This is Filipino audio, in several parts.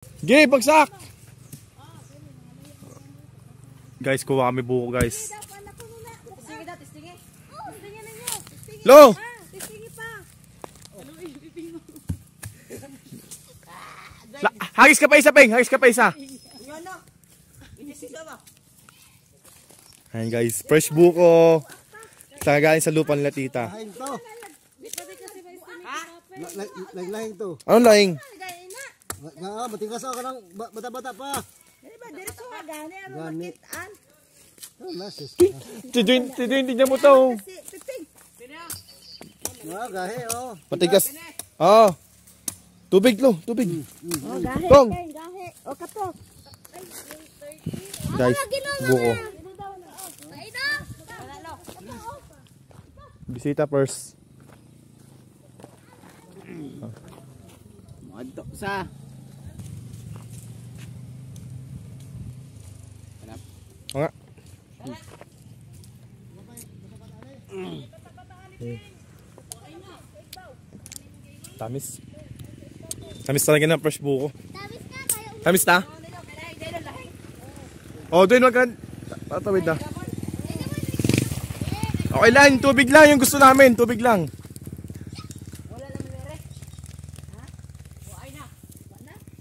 Gay, bagsak! Guys, kuha kami buko guys. Lo! Hagis ka pa isa, Peng! Hagis ka pa isa! Ayan guys, fresh buko. Tagagaling sa lupa nila tita. Lahing to. Lahing to. Anong lahing? Matigas ako ng bata-bata pa. Gani. Tignan mo to. Gahe, oh. Matigas. Oh. Tubig lo, tubig. Oh, gahe. Tong. Gahe. O kato. Guys, buko. Bisita first. Madto sa. Nga. Tamis. Tamis talaga ng fresh buko. Tamis na? Oh, doon wag ka. Tatawid na. Okay lang, tubig lang yung gusto namin, tubig lang.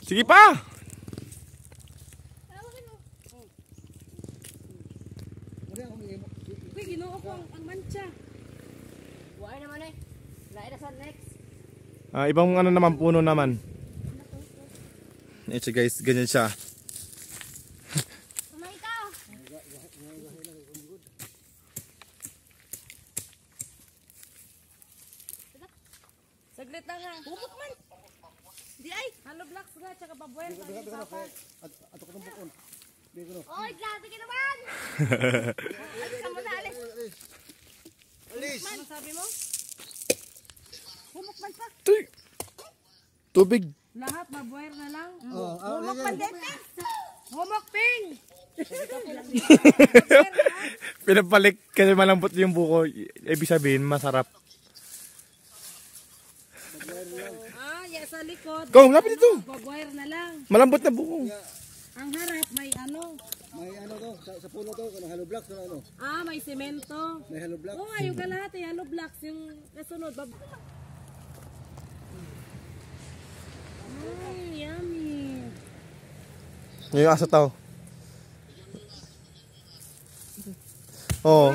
Sige pa. Ginoo ko ang mancha. Wala naman eh. Lain na sa next. Ibang ano naman, puno naman. Ito guys, ganyan siya. Saglit lang ha. Bubok man. Di ay. Halo blocks ga tsaka babuel. Ato ko ng bukon. Oy, grabe ka naman. Alis ka muna, alis. Alis. Ano sabi mo? Bubok man pa. Tubig. Lahat babuel na lang. Oh, Bubok man din. Bubok ping. Pinapalik kasi malambot yung buko. Ibig sabihin, masarap. Yan sa likod. Go, lapit dito. Babuel na lang. Malambot na buko. Ang harap may ano. May ano to, sa puno to, kung hollow blocks na ano. May semento. May hollow blocks. Oo, yung kalahati, hollow blocks, yung kasunod. Yummy. Yung asa tao. Oh.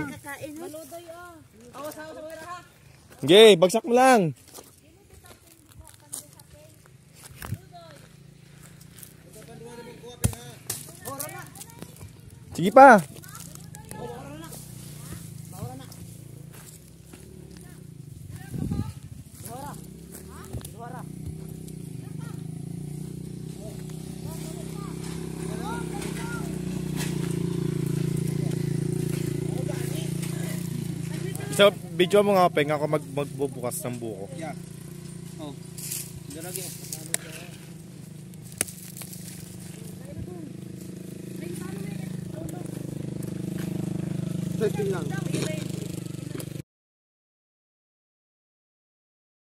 Maludoy awas ako sa mga ha. Okay, bagsak mo lang. Sige pa. Isa video mo nga Peng, ako magbubukas ng buko. Yeah. Oh. Darage. Setting lang.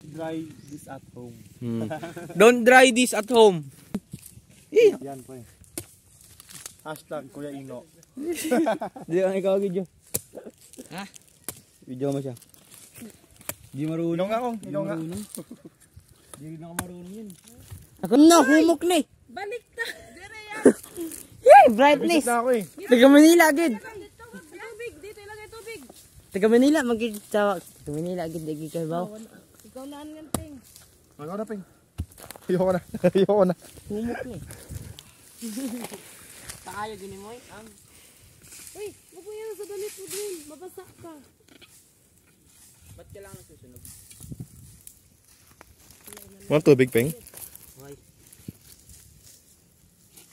Dry this at home. Don't dry this at home. Yan po eh. Hashtag Kuya Ino. Di ang ikaw video. Ha? Video mo siya. Di marunong. Ino nga ako. Ino nga. Di rin ako marunong yun. Ako na, humok na eh. Balik na. Yay, brightness. Visit na ako eh. Taga Manila agad. Tubig, dito lang yung tubig. Taga Manila, magkikitawag. Taga Manila agad, dagi kayo ba? Ikaw na ang ping. Ako na Peng. Ayoko na. Ayoko na. Humok na eh. Tayo, ginimoy. Uy, huwag mo yan sa damit mo dun. Mabasa ka. Ba't kailangan susunog? Walang tubig Peng? Okay.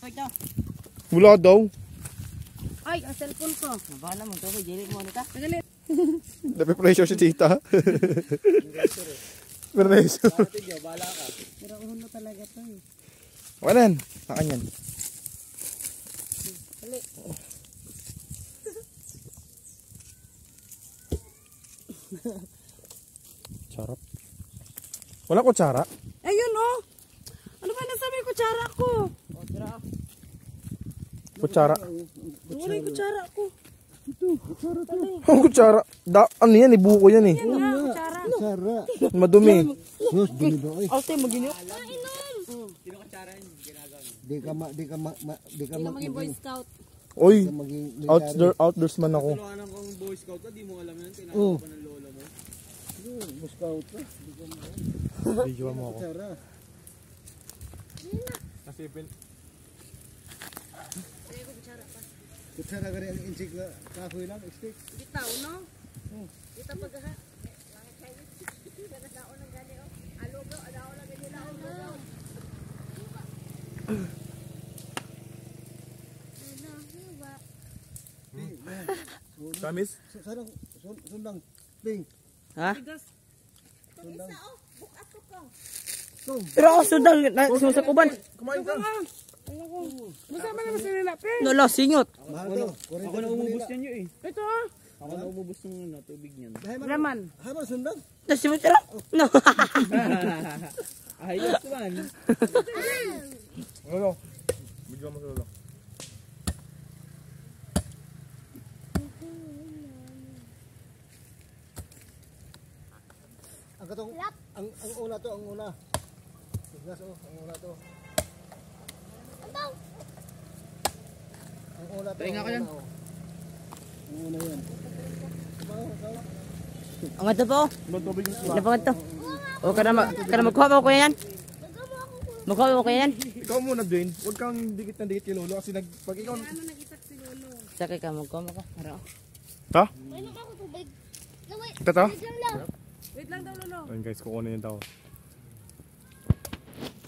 Ito. Wala daw. Ay, ang cellphone ko. Bahala mo, tubig. Jelly mo nita. Nagalit. Nape-pressure si tita. Pressure. Pero uno talaga to eh. Wanan. Saan yan? Dali. Sarap. Wala kutsara? Ayun oh. Ano ba nasabi ko, kutsara ko? Kutsara. Wala yung kutsara ko. Ang kutsara. Ano yan, buko yan eh. Yan nga, kutsara. Sara. Madumi. Sus, dumi do ay. Ate, mag-inyo. Di ka Maging Boy Scout. Oy, maging outdoorsman ako. Ano kung Boy Scout ka, di mo alam yan. Oh. Tinawag pa ng lolo mo. Scout ka. Video mo ako. Sara. Kasi Kutsara ka rin ang insik na kahoy lang, stick. Bitaw, no? Bitaw pag ha. Kamis? Sarang, sundang, ping. Ha? Sundang. Pero ako sundang, susakuban. Kumain ka. Masama naman sila na, pe. Lolo, singot. Mahal to. Ako na umubos niyan yun eh. Ito ha. Ako na umubos ng tubig niyan. Raman. Haman sundang. Tapos si Mutira. No. Ayos man. Lolo. Video mo sa lolo. Ang katong, ang una to, ang una. Tignas oh, ang una to. Ang una to. Pahinga ka yan. Ang una yan. Ang ito po. Tubig yung Ano pa ito? O, ka na magkuha mo ko yan? Magkuha mo ko yan? Ikaw muna, Dwayne. Huwag kang dikit na dikit kay lolo kasi pag ikaw... Ano nag-itak si Lolo? Sakay ka, magkuha mo ko. Haro. Ta? Ito ta? Wait lang daw, Lolo. Ayun guys, kukunin yung tao.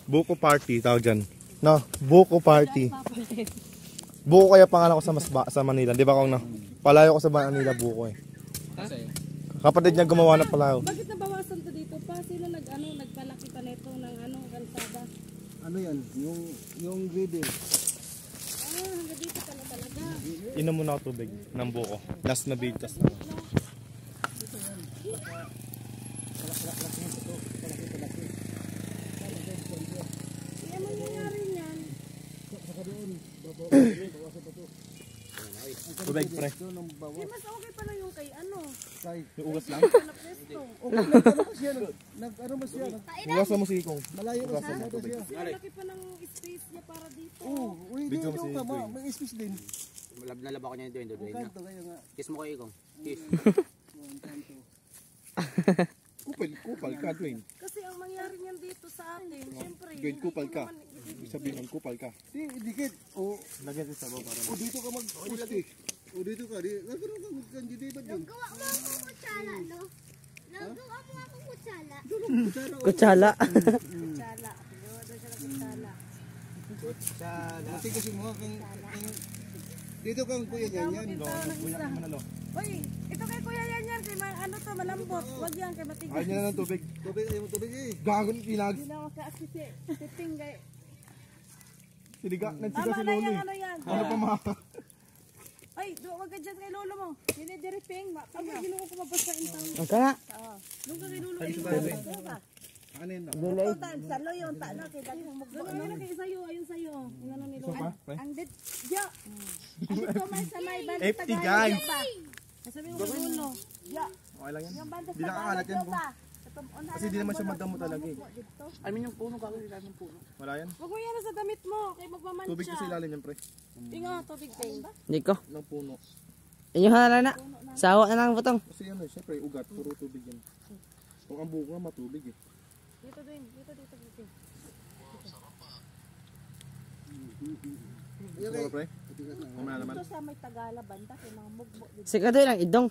Buko party, tawag dyan. No, buko party. Buko kaya pangalan ko sa Manila. Di ba kung na? Palayo ko sa Manila, buko eh. Kapatid niya gumawa ng palayo. Bakit nabawasan to dito pa? Sino nagpalaki pa nito ng kalsada? Ano yan? Yung griddle. Hanggang dito pala talaga. Inom muna ako tubig ng buko. Last na bigtas na. Kaya mangyayari niyan. Tubig, pre. Di mas okay pala yung kay Yung ugas lang. na presto. Nag-ano ba siya? Nag-ano ba siya? Ugas mo si Ikong. Malayo ba siya? Malayo siya? Kasi ang laki pa ng space niya para dito. Oo, uy, Bigyan mo dito si ka, Dwayne. may space din. Nalaba ko niya ito yung Dwayne. Kanto kayo nga. Kiss mo kayo kong. Kiss. Kupal ka, Dwayne. Kasi ang mangyari niyan dito sa atin, siyempre. Dwayne, kupal ka. Sabihin ng kupal ka. Di, dikit. O, Lagyan sa sabaw para o dito ka mag-stick. O dito ka. Nagkaroon ka mag-kandiday ba din? Nagawa mo ako kutsala, no? Nagawa mo ako kutsala. Kutsala. Kutsala. Gawa daw siya ng kutsala. Kasi kasi mo dito kang kuya ganyan. Uy, ito kay Kuya yan kay ano to malambot. Wag yan kay matigas. Ayaw niya na ng tubig. Tubig, ayaw mo tubig eh. Gagon, pinag. Hindi na kasi titing kay. Siliga, nagsiga Tama si na Lolo yan, eh. ano yan. Ano pa mga... Ay, wag ka dyan kay lolo mo. Hindi diriping. Pag ginuko ko mabasa intang. Ang ka nga. Nung ka kay lolo. Ano yun? Salo yun, talo kay dati mo magbo. Ano kay sayo, ayun sayo. Ang ano ni lolo. Ang dit jo. Ang dit ko man sa may banda FT guys. Sabi mo kay lolo. Jo. Okay lang yan. Yung banda Di nakakalat yan po. Kasi di naman siya magdamo talaga eh. I mean yung puno, gagawin namin yung puno. Wala yan. Wag mo yan sa damit mo, kay magmamantsa. Tubig kasi ilalim yan, pre. Tinga, tubig kayo. Hindi ko. Ng puno. Inyo hala na. Sawa na lang butong. Kasi ano, syempre, ugat, puro tubig yan. Kung ang buko nga, matubig eh. Dito din, dito. So, pre, mamaya naman. Dito sa may Tagala banda kay mga mugbo dito. Sigado lang idong.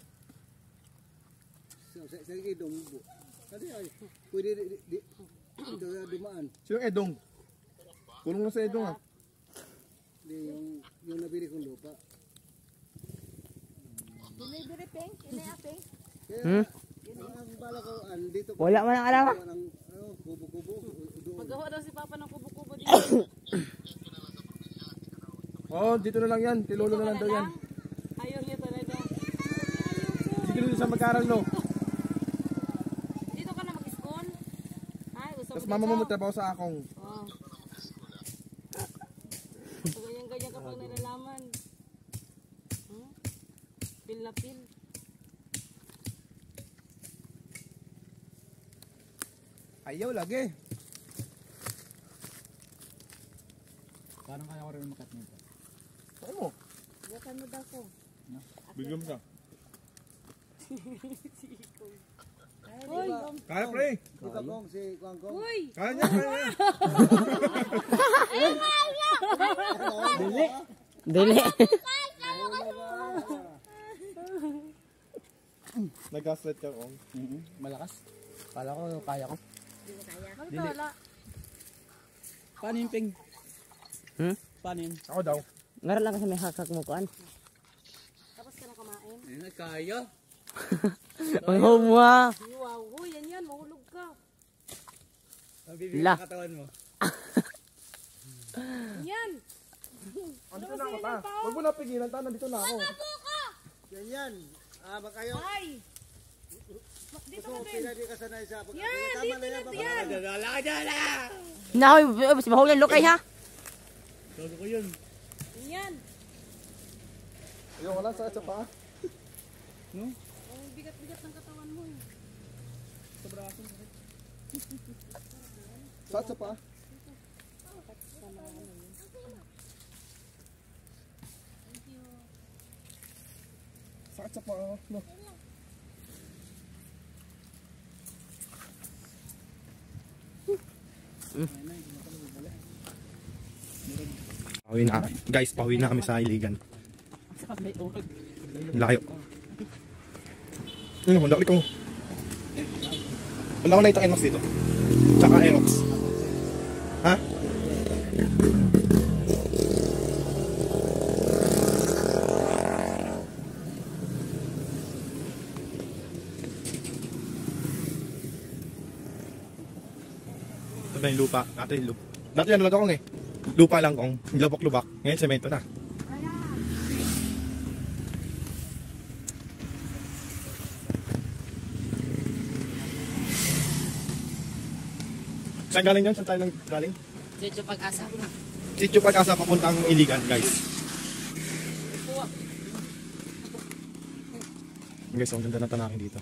Sa idong mo. Kasi ay, pwede dito dumaan. Sino yung Edong? Kulong na sa Edong ah. Di, yung nabili kong lupa. Dili peng, peng. Kaya, ang bala ko, dito ko. Wala man ang alam. Ng, kubo-kubo. Doon. Magawa daw si Papa ng kubo-kubo dito. Oh, dito na lang yan. Kay Lolo na lang daw yan. Ayaw niya talaga. Sige na sa mag-aral, no? Dito ka na mag-iskon? Ay, gusto Tapos mo mama mo dito? magtrabaho sa akong. Oh. So, ganyan-ganyan ka pag nalalaman. Lapil. Ayaw lagi. Parang kaya ko rin makat nito. Ano? Bukan mo daw ko. Bigyan mo siya. Hoy! Kaya pre. Si Kagong, si Kagong. Hoy! Kaya niya, kaya niya. Dili. Dili. Nag-gaslight ka kong. Malakas. Kala ko kaya ko. Magtala. Paano yung ping? Paano yun? Ako daw. Ngaral lang kasi may hakak mo kuan. Tapos ka na kumain. Ayun, kaya. Ang humwa. Wow, hoy, yan, mahulog ka. Mabibigyan La. ang katawan mo. Yan! Andito na ako ta. Huwag mo na pigilan ta. Nandito na ako. Yan. Baka kayo. Ay! Dito ka din. Pinadi ka sanay sa pagkakas. Yan, Tama dito na yan. na yan. Dala ka dala! Nahoy, mas mahulan lokay ha. Todo ko yun. Yan. Ayaw, wala sa pa. Ang bigat-bigat ng katawan mo. Sa pa. Sakit sa pa. No. Pauwi na. Guys, pauwi na kami sa Iligan. Layo. Wala ko. Wala ko na itong Enox dito. Tsaka Aerox. Ha? Ito na yung lupa. Dati ano lang akong eh. Lupa lang kong. Lubak-lubak. Ngayon semento na. Saan galing yun? Saan tayo galing? Dito pag-asa. Sitio Pag-asa papuntang Iligan, guys. Guys, ang ganda na tanakin dito.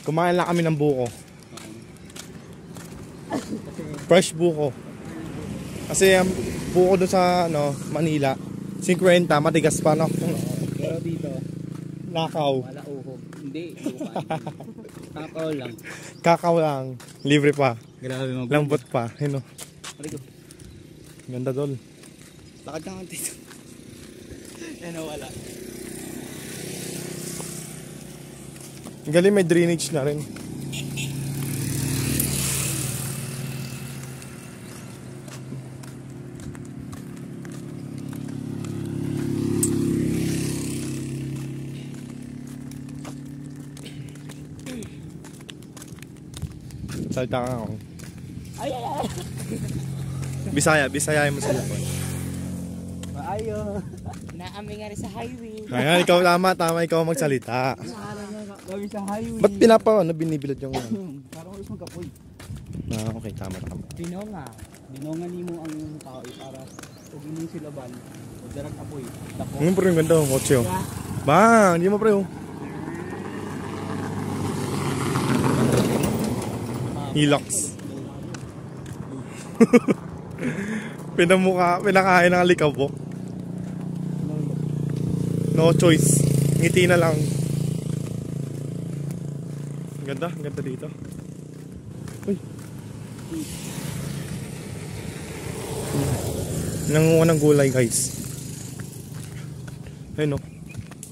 Kumain lang kami ng buko. Fresh buko. Kasi ang buko doon sa Manila, 50, matigas pa, no? Pero dito, Nakaw. wala uhog. Hindi, lupa. Kakao lang. Kakao lang. Libre pa. Grabe mag- Lambot pa. Ano? Arigo. Ganda dol. Lakad ka nga dito. Yan wala. Ang galing, may drainage na rin. Salita ka ako. Bisaya mo sila po. Ayo. Naami nga rin sa highway. Ayan, ikaw tama ikaw magsalita. Gawin sa highway. Ba't binibilad yung Parang ulis magkapoy. okay, tama. Binonga. Binonga ni mo ang tao para pag hindi sila ban. O darang apoy. Tapos. Ngayon pre, yung ganda, kotse oh. Bang, hindi mo pre oh. Hilux. Pinakain ng alikabok. No choice. Ngiti na lang. Ang ganda dito. Uy. Nangunguha ng gulay guys. Ayun o.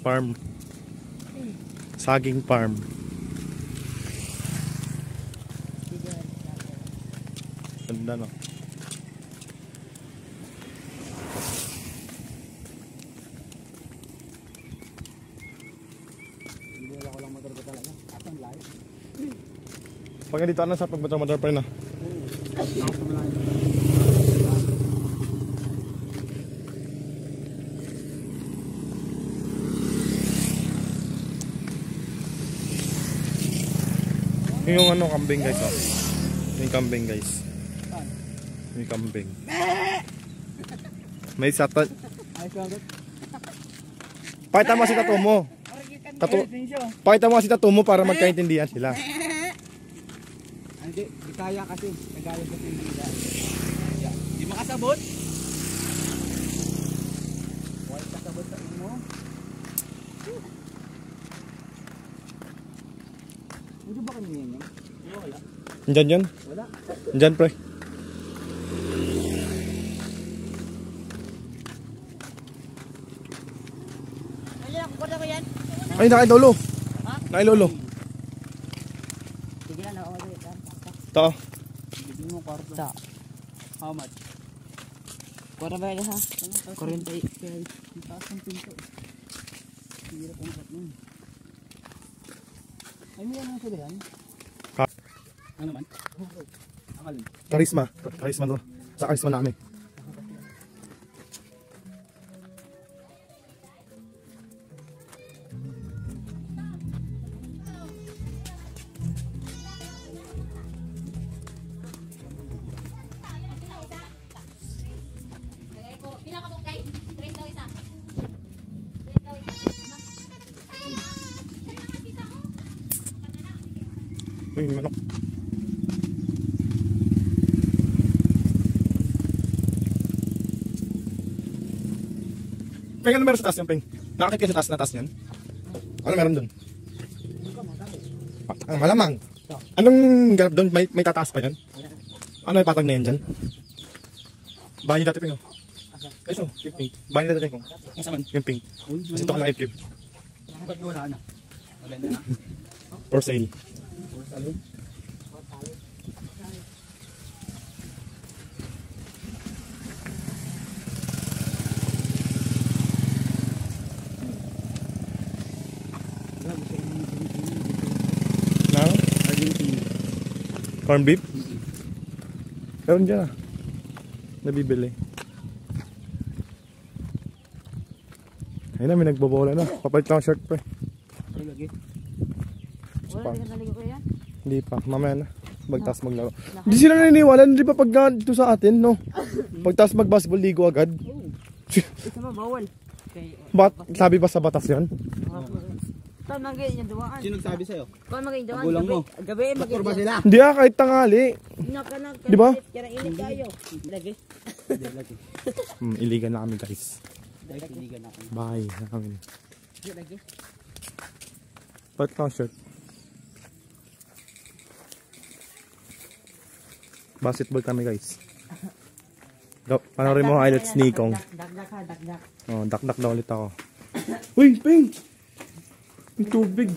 Farm. Saging farm. Ganda no. Hindi wala ko lang motor ko talaga. At ang layo. Pag dito na sa pagmotor pa rin ah. Yung kambing guys oh. Yung kambing guys. Yung kambing. May satan. Ayos lang. Pakita mo si tattoo mo. Pakita mo si tattoo mo para magkaintindihan sila. Hindi, di kaya kasi. Nagaya kasi hindi nila. Di makasabot. Huwag kasabot sa inyo. Hindi ba kami yan? Wala. Andyan yan. Wala. Andyan pre. Ay, nakailolo. Nakailolo. Sige na, ako. Ito. Bibigyan mo kwarto. Sa. How much? Kuwara ba yan ha? 40. Ang taas ng pinto. Hirap ang kat nun. Ay, may ano sila yan? Ha? Ano man? Akalin. Karisma. Karisma to. Sa karisma namin. Uy, may manok. Peng, ano meron sa taas yan, Peng? Nakakit ka sa taas niyan? Ano meron dun? Malamang. Anong ganap dun? May tataas pa yan? Ano yung patag na yan dyan? Bahay niyo dati, Peng. Ay, so, yung Peng. Bahay niyo dati, Peng. Ang saman. Yung Peng. Kasi ito ka lang i-flip. Ba't wala na? Wala na. For sale. Nang? Corn beef? Meron dyan ah. Nabibili. Ayun na, may nagbobola na. Papalit lang ang shirt pa eh. Wala, hindi ka naligo ko yan. Hindi pa, mamaya na. Magtas maglaro. Hindi sila naniniwala, hindi pa pag dito sa atin, no? Pagtas mag-basketball, ligo agad. Isa ba, bawal. Okay. Sabi ba sa batas yan? Saan magayin yung duwaan? Sino nagsabi sa'yo? Kung magayin duwaan, Magulang mo. gabi Doktor ba magayin. sila? Hindi ah, kahit tanghali. Di ba? Kaya init tayo. Lagi. Hindi, lagi. Iligan na kami guys. Dahil piligan ako. Bye na kami. Lagi. Palit lang ang shirt. Basketball kami guys. Panorin mo highlights ni Kong. Dakdak ha, dakdak. Oh, dakdak na ulit ako. Uy, Ping! Yung tubig.